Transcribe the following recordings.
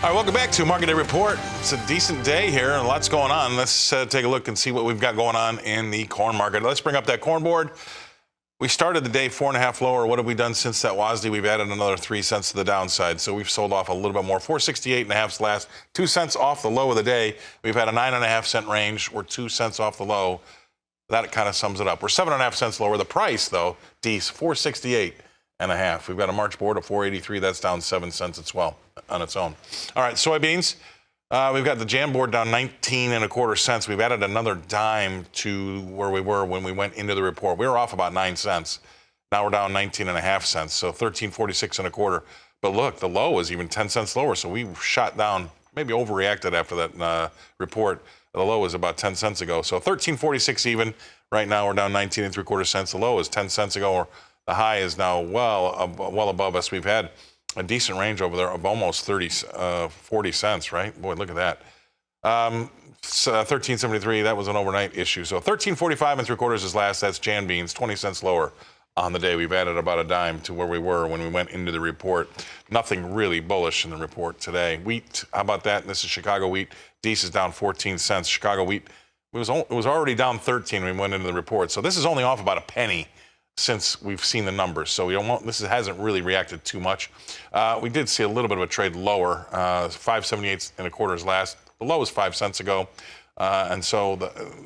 All right, welcome back to Market Day Report. It's a decent day here and lots going on. Let's take a look and see what we've got going on in the corn market. Let's bring up that corn board. We started the day 4.5 lower. What have we done since that WASDE? We've added another 3 cents to the downside. So we've sold off a little bit more. 468.5 last, 2 cents off the low of the day. We've had a 9.5 cent range. We're 2 cents off the low. That kind of sums it up. We're 7.5 cents lower. The price, though, D's 468.5. We've got a March board of 483. That's down 7 cents as well on its own. All right, soybeans. We've got the jam board down 19.25 cents. We've added another dime to where we were when we went into the report. We were off about 9 cents. Now we're down 19.5 cents, so 13.46.25. But look, the low is even 10 cents lower, so we shot down, maybe overreacted after that report. The low was about 10 cents ago, so 13.46 even. Right now we're down 19.75 cents. The low is 10 cents ago, or the high is now well above us. We've had a decent range over there of almost 40 cents, right? Boy, look at that. 13.73, that was an overnight issue. So 13.45 is last. That's Jan beans, 20 cents lower on the day. We've added about a dime to where we were when we went into the report. Nothing really bullish in the report today. Wheat, how about that? This is Chicago wheat. Deese is down 14 cents. Chicago wheat, it was already down 13 when we went into the report. So this is only off about a penny since we've seen the numbers. So this hasn't really reacted too much. We did see a little bit of a trade lower. 5.78 is last. The low was 5 cents ago. And so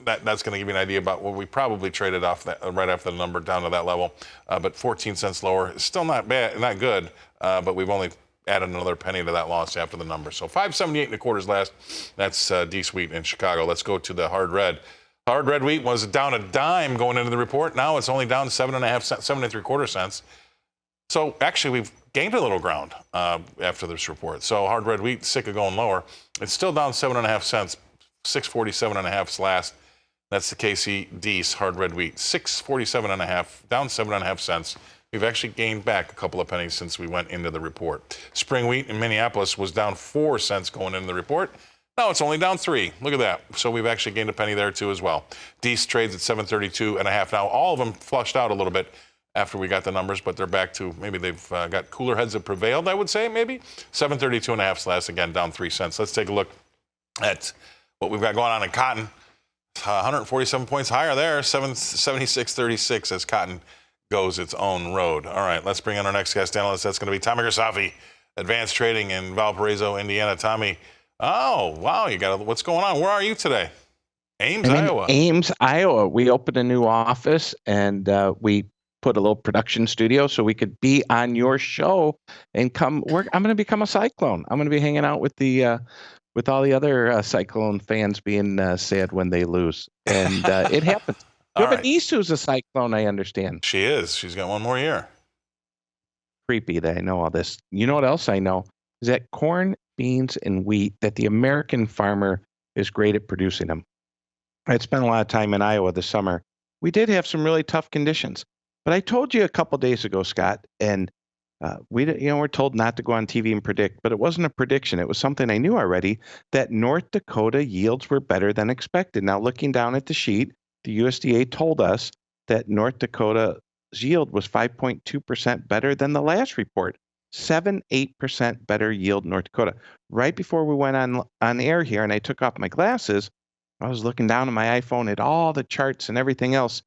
that's going to give you an idea about what we probably traded off right after the number down to that level. But 14 cents lower is still not bad, not good. But we've only added another penny to that loss after the number. So 5.78 is last. That's Deese wheat in Chicago. Let's go to the hard red. Hard red wheat was down a dime going into the report. Now it's only down 7.75 cents. So actually, we've gained a little ground after this report. So hard red wheat, sick of going lower. It's still down 7.5 cents. 647.5 last. That's the KC Deese hard red wheat. 647.5, down 7.5 cents. We've actually gained back a couple of pennies since we went into the report. Spring wheat in Minneapolis was down 4 cents going into the report. Now it's only down 3. Look at that. So we've actually gained a penny there too as well. Deese trades at 732.5. Now all of them flushed out a little bit after we got the numbers, but they're back to, maybe they've got cooler heads that prevailed, I would say, maybe. 732.5 last, again, down 3 cents. Let's take a look at what we've got going on in cotton. 147 points higher there, 76.36 as cotton goes its own road. All right, let's bring in our next guest analyst. That's going to be Tommy Grisafi, Advanced Trading in Valparaiso, Indiana. Tommy, oh, wow, what's going on? Where are you today? Ames, Iowa. Ames, Iowa. We opened a new office and we put a little production studio so we could be on your show and come work. I'm going to become a Cyclone. I'm going to be hanging out with with all the other Cyclone fans being sad when they lose. And it happens. You have a niece who's a Cyclone, I understand. She is. She's got one more year. Creepy that I know all this. You know what else I know? Is that corn, beans, and wheat, that the American farmer is great at producing them. I had spent a lot of time in Iowa this summer. We did have some really tough conditions. But I told you a couple days ago, Scott, and we're told not to go on TV and predict, but it wasn't a prediction. It was something I knew already, that North Dakota yields were better than expected. Now, looking down at the sheet, the USDA told us that North Dakota's yield was 5.2% better than the last report. 8% better yield North Dakota. Right before we went on air here and I took off my glasses, I was looking down on my iPhone at all the charts and everything else.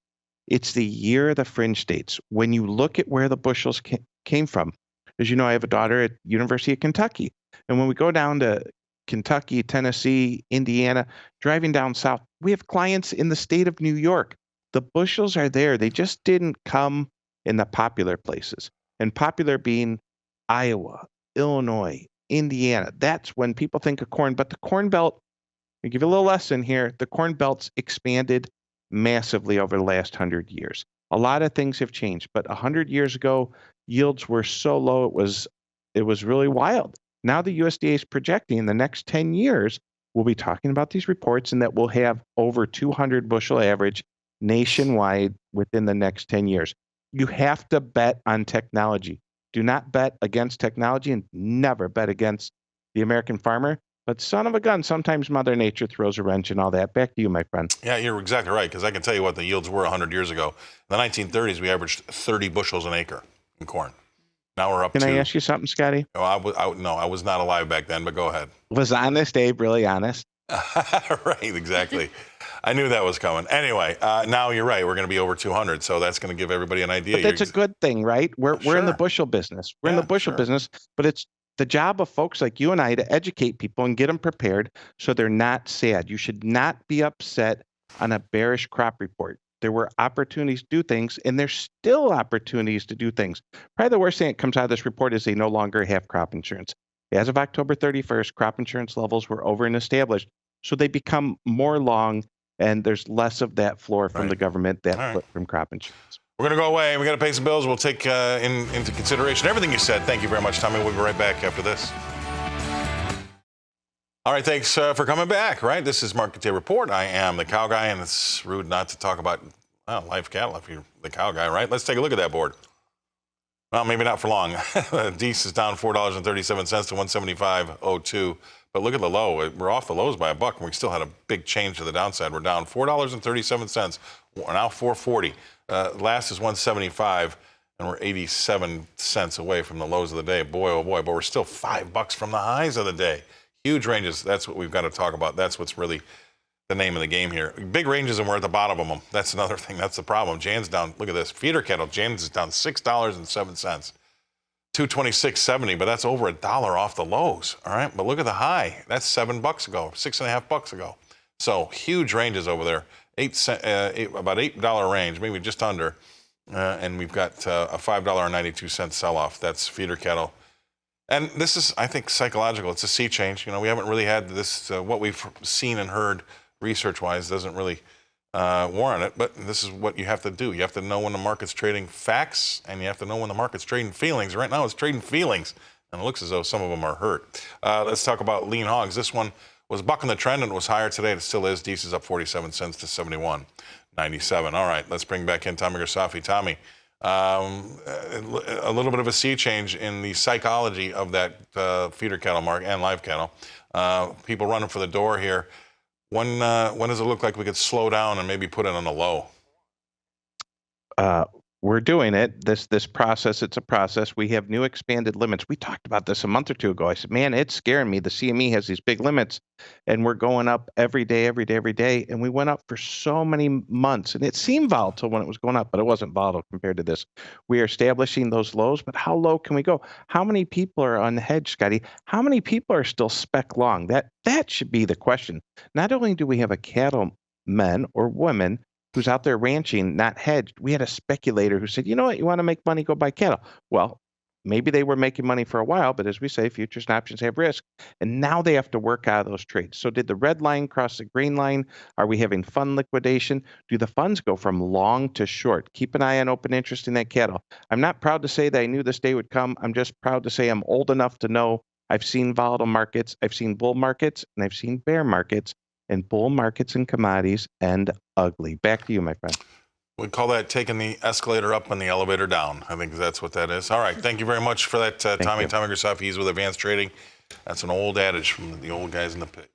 It's the year of the fringe states. When you look at where the bushels came from, as you know, I have a daughter at University of Kentucky. And when we go down to Kentucky, Tennessee, Indiana, driving down south, we have clients in the state of New York. The bushels are there. They just didn't come in the popular places. And popular being Iowa, Illinois, Indiana. That's when people think of corn. But the Corn Belt, I'll give you a little lesson here. The Corn Belt's expanded massively over the last 100 years. A lot of things have changed, but 100 years ago, yields were so low, it was really wild. Now the USDA is projecting in the next 10 years, we'll be talking about these reports and that we'll have over 200 bushel average nationwide within the next 10 years. You have to bet on technology. Do not bet against technology and never bet against the American farmer. But son of a gun, sometimes Mother Nature throws a wrench and all that. Back to you, my friend. Yeah, you're exactly right, because I can tell you what the yields were 100 years ago. In the 1930s, we averaged 30 bushels an acre in corn. Now we're up Can to. I ask you something, Scotty? Oh, no, I was not alive back then, but go ahead. Was Honest Abe really honest? Right, exactly. I knew that was coming. Anyway, now you're right. We're going to be over 200, so that's going to give everybody an idea. But that's a good thing, right? We're in the Sure. bushel business. We're in Yeah, the bushel sure. business, but it's the job of folks like you and I to educate people and get them prepared so they're not sad. You should not be upset on a bearish crop report. There were opportunities to do things, and there's still opportunities to do things. Probably the worst thing that comes out of this report is they no longer have crop insurance. As of October 31st, crop insurance levels were over and established, so they become more long, and there's less of that floor from Right. the government, that All right. flip from crop insurance. We're going to go away. We got to pay some bills. We'll take into consideration everything you said. Thank you very much, Tommy. We'll be right back after this. All right, thanks for coming back. Right, this is Market Day Report. I am the cow guy, and it's rude not to talk about live cattle if you're the cow guy, right? Let's take a look at that board. Well, maybe not for long. Deese is down $4.37 to 175.02. But look at the low. We're off the lows by $1, and we still had a big change to the downside. We're down $4.37. We're now $4.40. Last is 175, and we're 87 cents away from the lows of the day. Boy, oh boy, but we're still $5 from the highs of the day. Huge ranges. That's what we've got to talk about. That's what's really the name of the game here. Big ranges, and we're at the bottom of them. That's another thing. That's the problem. Jan's down. Look at this. Feeder cattle. Jan's is down $6.07. 226.70, but that's over $1 off the lows. All right, but look at the high. That's $7 ago, $6.50 ago. So huge ranges over there. About $8 range, maybe just under. And we've got a $5.92 sell-off. That's feeder cattle. And this is, I think, psychological. It's a sea change. You know, we haven't really had this, what we've seen and heard research-wise doesn't really warrant it, but this is what you have to do. You have to know when the market's trading facts, and you have to know when the market's trading feelings. Right now, it's trading feelings, and it looks as though some of them are hurt. Let's talk about lean hogs. This one was bucking the trend and was higher today. It still is. Deese is up 47 cents to 71.97. All right, let's bring back in Tommy Grisafi. Tommy, a little bit of a sea change in the psychology of that feeder cattle market and live cattle. People running for the door here. When does it look like we could slow down and maybe put it on a low? We're doing it. This process, it's a process. We have new expanded limits. We talked about this a month or two ago. I said, man, it's scaring me. The CME has these big limits, and we're going up every day. And we went up for so many months, and it seemed volatile when it was going up, but it wasn't volatile compared to this. We are establishing those lows, but how low can we go? How many people are unhedged, Scotty? How many people are still spec long? That should be the question. Not only do we have a cattleman or woman who's out there ranching, not hedged. We had a speculator who said, you know what, you want to make money, go buy cattle. Well, maybe they were making money for a while, but as we say, futures and options have risk. And now they have to work out of those trades. So did the red line cross the green line? Are we having fund liquidation? Do the funds go from long to short? Keep an eye on open interest in that cattle. I'm not proud to say that I knew this day would come. I'm just proud to say I'm old enough to know I've seen volatile markets, I've seen bull markets, and I've seen bear markets. And bull markets and commodities end ugly. Back to you, my friend. We call that taking the escalator up and the elevator down. I think that's what that is. All right. Thank you very much for that, Tommy. Tommy Grisafi, he's with Advanced Trading. That's an old adage from the old guys in the pit.